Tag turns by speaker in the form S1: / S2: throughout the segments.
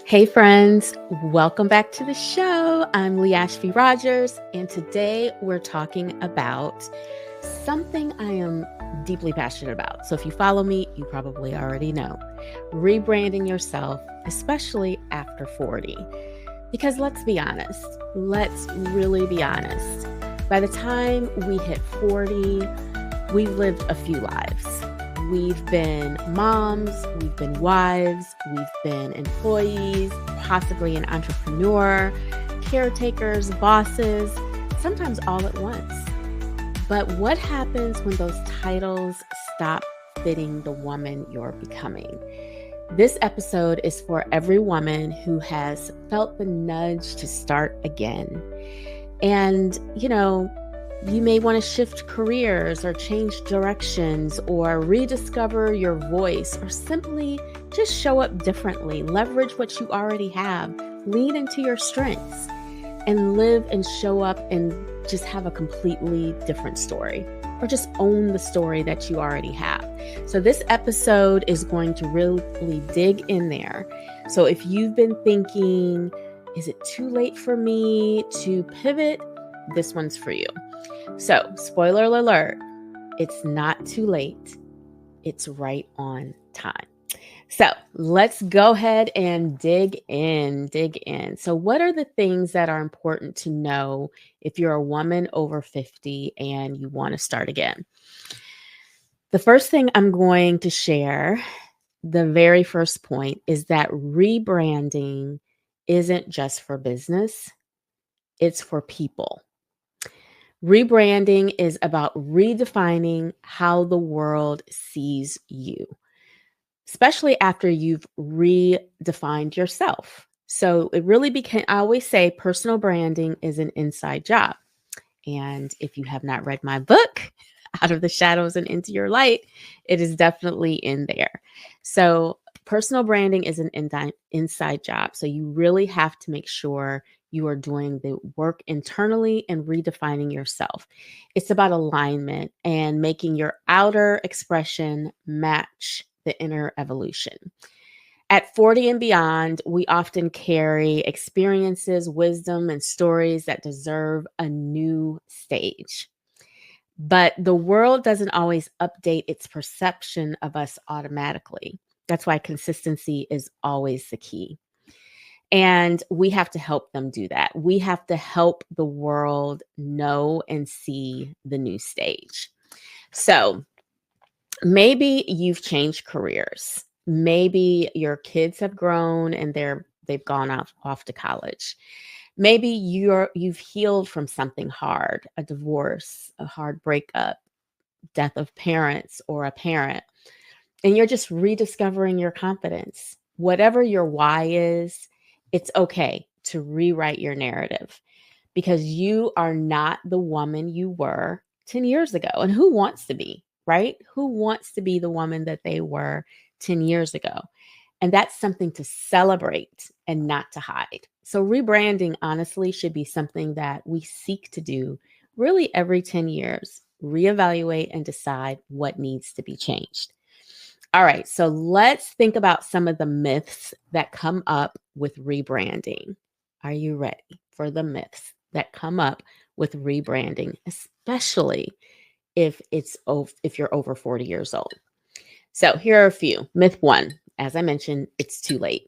S1: Hey friends, welcome back to the show. I'm Ashby Rogers, and today we're talking about something I am deeply passionate about. So if you follow me, you probably already know. Rebranding yourself, especially after 40. Because let's be honest, let's really be honest. By the time we hit 40, we've lived a few lives. We've been moms, we've been wives, we've been employees, possibly an entrepreneur, caretakers, bosses, sometimes all at once. But what happens when those titles stop fitting the woman you're becoming? This episode is for every woman who has felt the nudge to start again. And, you may want to shift careers or change directions or rediscover your voice or simply just show up differently, leverage what you already have, lean into your strengths, and live and show up and just have a completely different story, or just own the story that you already have. So this episode is going to really dig in there. So if you've been thinking, is it too late for me to pivot? This one's for you. So, spoiler alert, it's not too late. It's right on time. So let's go ahead and dig in. So what are the things that are important to know if you're a woman over 50 and you want to start again? The first thing I'm going to share, the very first point, is that rebranding isn't just for business, it's for people. Rebranding is about redefining how the world sees you, especially after you've redefined yourself. So it really became, I always say personal branding is an inside job. And if you have not read my book, Out of the Shadows and Into Your Light, it is definitely in there. So personal branding is an inside job. So you really have to make sure you are doing the work internally and redefining yourself. It's about alignment and making your outer expression match the inner evolution. At 40 and beyond, we often carry experiences, wisdom, and stories that deserve a new stage. But the world doesn't always update its perception of us automatically. That's why consistency is always the key. And we have to help them do that. We have to help the world know and see the new stage. So maybe you've changed careers. Maybe your kids have grown and they've gone off to college. Maybe you've healed from something hard, a divorce, a hard breakup, death of parents or a parent, and you're just rediscovering your confidence. Whatever your why is, it's okay to rewrite your narrative because you are not the woman you were 10 years ago. And who wants to be, right? Who wants to be the woman that they were 10 years ago? And that's something to celebrate and not to hide. So rebranding, honestly, should be something that we seek to do really every 10 years, reevaluate and decide what needs to be changed. All right, so let's think about some of the myths that come up with rebranding. Are you ready for the myths that come up with rebranding, especially if you're over 40 years old? So here are a few. Myth 1, as I mentioned, it's too late.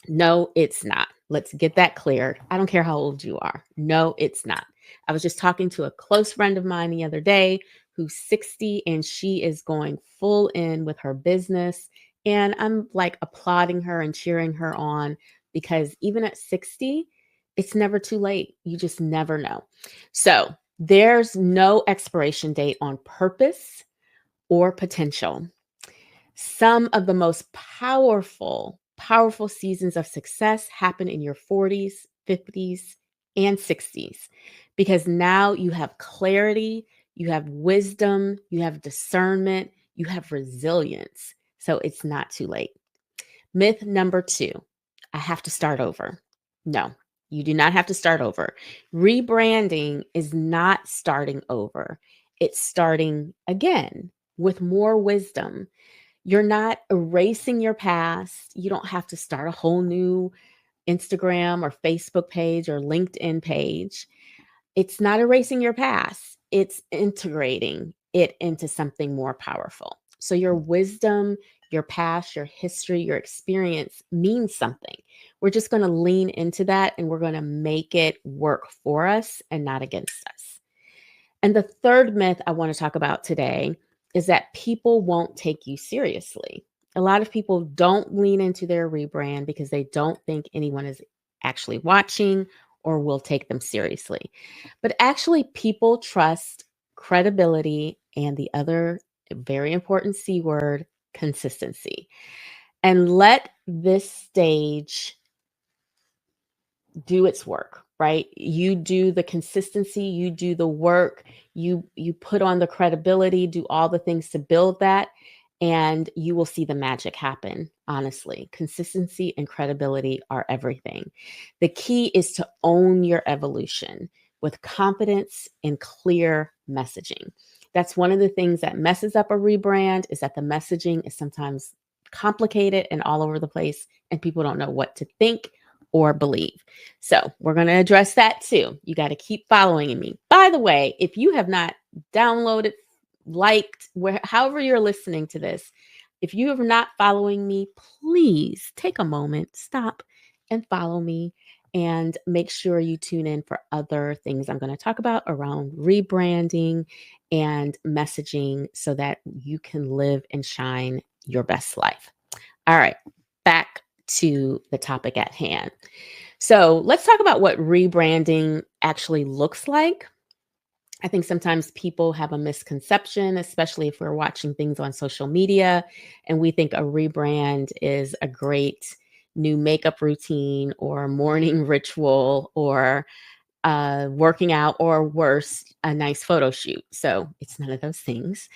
S1: No, it's not. Let's get that clear. I don't care how old you are. No, it's not. I was just talking to a close friend of mine the other day who's 60 and she is going full in with her business. And I'm like applauding her and cheering her on because even at 60, it's never too late. You just never know. So there's no expiration date on purpose or potential. Some of the most powerful seasons of success happen in your 40s, 50s, and 60s because now you have clarity, you have wisdom, you have discernment, you have resilience. So it's not too late. Myth number 2, I have to start over. No, you do not have to start over. Rebranding is not starting over. It's starting again with more wisdom. You're not erasing your past. You don't have to start a whole new Instagram or Facebook page or LinkedIn page. It's not erasing your past, it's integrating it into something more powerful. So, your wisdom, your past, your history, your experience means something. We're just going to lean into that and we're going to make it work for us and not against us. And the third myth I want to talk about today is that people won't take you seriously. A lot of people don't lean into their rebrand because they don't think anyone is actually watching or will take them seriously. But actually, people trust credibility and the other very important C word, consistency. And let this stage do its work, right? You do the consistency, you do the work, you put on the credibility, do all the things to build that, and you will see the magic happen. Honestly, consistency and credibility are everything. The key is to own your evolution with confidence and clear messaging. That's one of the things that messes up a rebrand, is that the messaging is sometimes complicated and all over the place and people don't know what to think or believe. So we're going to address that too. You got to keep following me. By the way, if you have not downloaded, liked, however you're listening to this, if you are not following me, please take a moment, stop and follow me, and make sure you tune in for other things I'm going to talk about around rebranding and messaging so that you can live and shine your best life. All right, back to the topic at hand. So let's talk about what rebranding actually looks like. I think sometimes people have a misconception, especially if we're watching things on social media, and we think a rebrand is a great new makeup routine or morning ritual or working out, or worse, a nice photo shoot. So it's none of those things.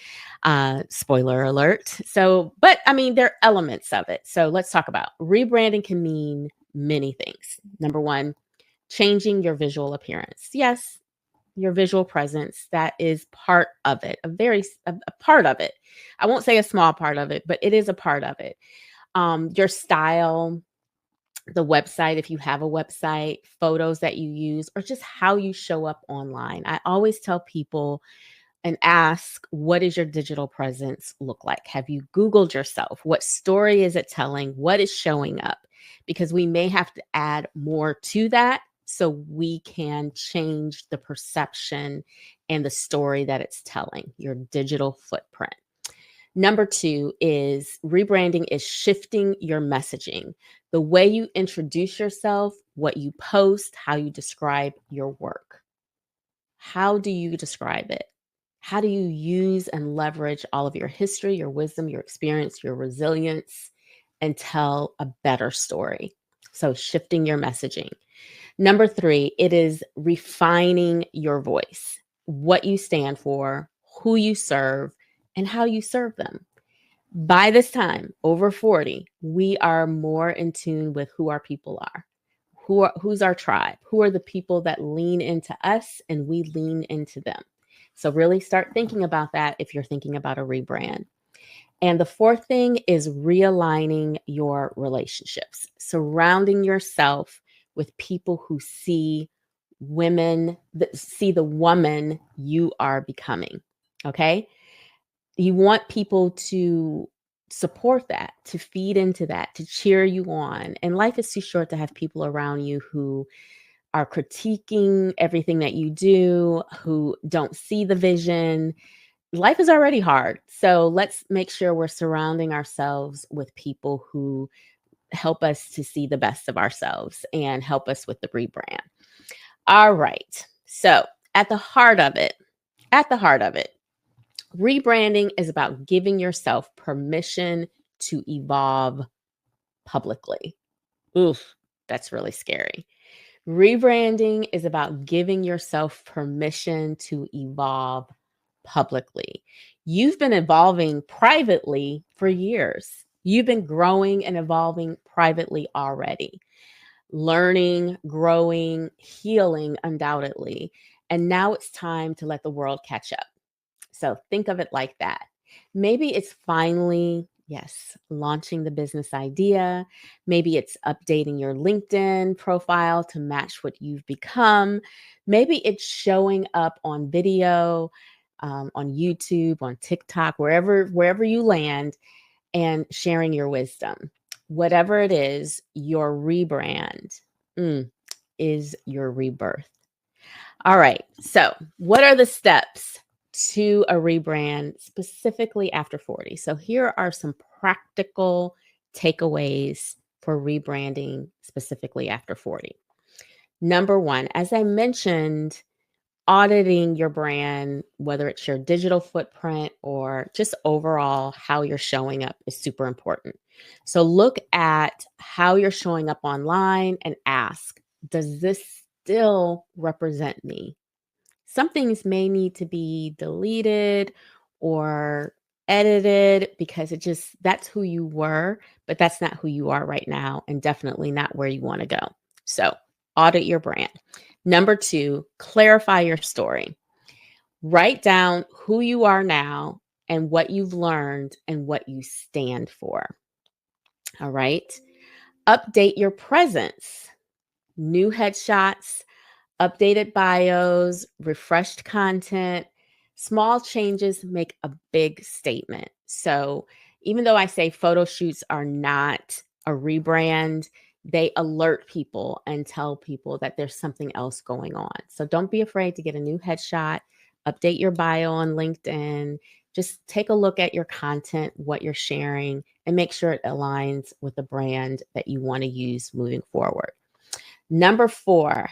S1: Spoiler alert. So, but I mean, there are elements of it. So let's talk about rebranding can mean many things. Number one, changing your visual appearance. Yes, your visual presence, that is part of it, a part of it. I won't say a small part of it, but it is a part of it. Your style, the website, if you have a website, photos that you use, or just how you show up online. I always tell people and ask, what does your digital presence look like? Have you Googled yourself? What story is it telling? What is showing up? Because we may have to add more to that so we can change the perception and the story that it's telling, your digital footprint. Number two is rebranding is shifting your messaging, the way you introduce yourself, what you post, how you describe your work. How do you describe it? How do you use and leverage all of your history, your wisdom, your experience, your resilience, and tell a better story? So, shifting your messaging. Number three, it is refining your voice, what you stand for, who you serve, and how you serve them. By this time, over 40, we are more in tune with who our people are. Who's our tribe? Who are the people that lean into us and we lean into them? So really start thinking about that if you're thinking about a rebrand. And the fourth thing is realigning your relationships, surrounding yourself with people who see women, that see the woman you are becoming. Okay. You want people to support that, to feed into that, to cheer you on. And life is too short to have people around you who are critiquing everything that you do, who don't see the vision. Life is already hard. So let's make sure we're surrounding ourselves with people who help us to see the best of ourselves and help us with the rebrand. All right. So at the heart of it, rebranding is about giving yourself permission to evolve publicly. Oof, that's really scary. Rebranding is about giving yourself permission to evolve publicly. You've been evolving privately for years. You've been growing and evolving privately already, learning, growing, healing, undoubtedly. And now it's time to let the world catch up. So think of it like that. Maybe it's finally Yes, launching the business idea. Maybe it's updating your LinkedIn profile to match what you've become. Maybe it's showing up on video, on YouTube, on TikTok, wherever you land, and sharing your wisdom. Whatever it is, your rebrand is your rebirth. All right. So, what are the steps to a rebrand specifically after 40? So, here are some practical takeaways for rebranding specifically after 40. Number one, as I mentioned, auditing your brand, whether it's your digital footprint or just overall how you're showing up, is super important. So, look at how you're showing up online and ask, does this still represent me? Some things may need to be deleted or edited because that's who you were, but that's not who you are right now, and definitely not where you want to go. So, audit your brand. Number two, clarify your story. Write down who you are now and what you've learned and what you stand for. All right. Update your presence. New headshots, updated bios, refreshed content. Small changes make a big statement. So even though I say photo shoots are not a rebrand, they alert people and tell people that there's something else going on. So don't be afraid to get a new headshot, update your bio on LinkedIn. Just take a look at your content, what you're sharing, and make sure it aligns with the brand that you want to use moving forward. Number four,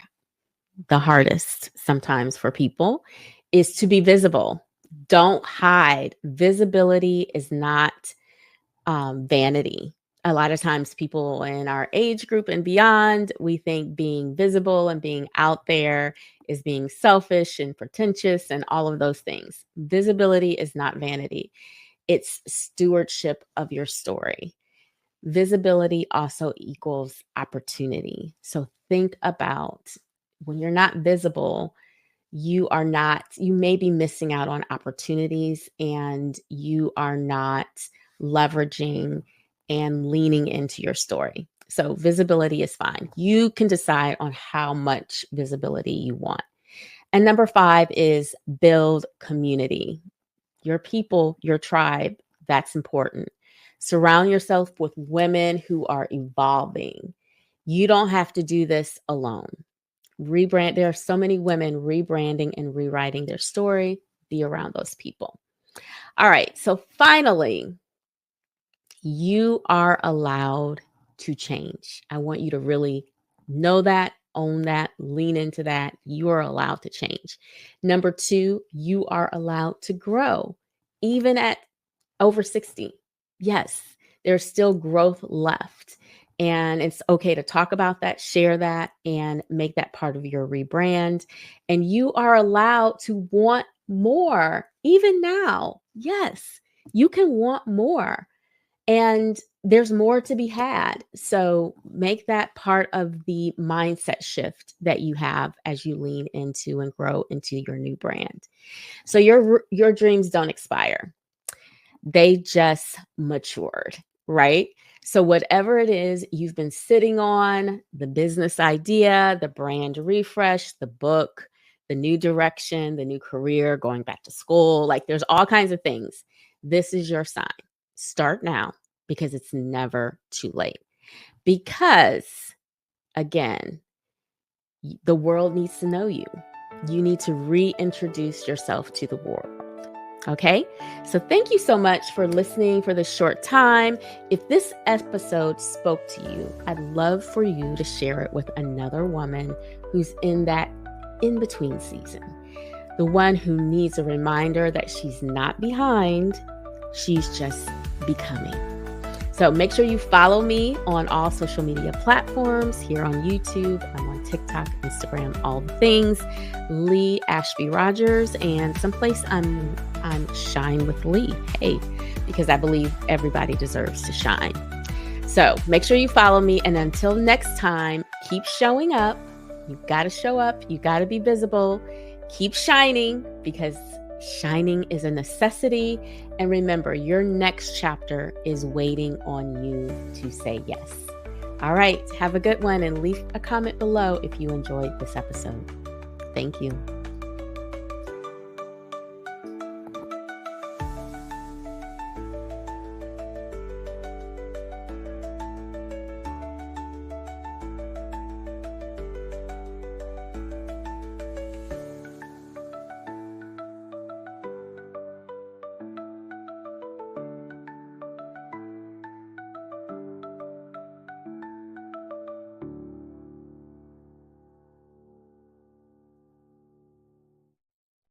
S1: the hardest sometimes for people, is to be visible. Don't hide. Visibility is not vanity. A lot of times people in our age group and beyond, we think being visible and being out there is being selfish and pretentious and all of those things. Visibility is not vanity. It's stewardship of your story. Visibility also equals opportunity. So think about when you're not visible, you may be missing out on opportunities, and you are not leveraging and leaning into your story. So visibility is fine. You can decide on how much visibility you want. And number five is build community. Your people, your tribe, that's important. Surround yourself with women who are evolving. You don't have to do this alone. There are so many women rebranding and rewriting their story. Be around those people. All right. So finally, you are allowed to change. I want you to really know that, own that, lean into that. You are allowed to change. Number two, you are allowed to grow, even at over 60. Yes, there's still growth left. And it's okay to talk about that, share that, and make that part of your rebrand. And you are allowed to want more, even now. Yes, you can want more. And there's more to be had. So make that part of the mindset shift that you have as you lean into and grow into your new brand. So your dreams don't expire. They just matured, right? So whatever it is you've been sitting on, the business idea, the brand refresh, the book, the new direction, the new career, going back to school, like there's all kinds of things. This is your sign. Start now, because it's never too late. Because again, the world needs to know you. You need to reintroduce yourself to the world. Okay, so thank you so much for listening for this short time. If this episode spoke to you, I'd love for you to share it with another woman who's in that in-between season. The one who needs a reminder that she's not behind, she's just becoming. So make sure you follow me on all social media platforms, here on YouTube. I'm on TikTok, Instagram, all the things. Lee Ashby Rogers, and someplace I'm Shine with Lee. Hey, because I believe everybody deserves to shine. So make sure you follow me. And until next time, keep showing up. You've got to show up. You got to be visible. Keep shining, because Shining is a necessity. And remember, your next chapter is waiting on you to say yes. All right, have a good one and leave a comment below if you enjoyed this episode. Thank you.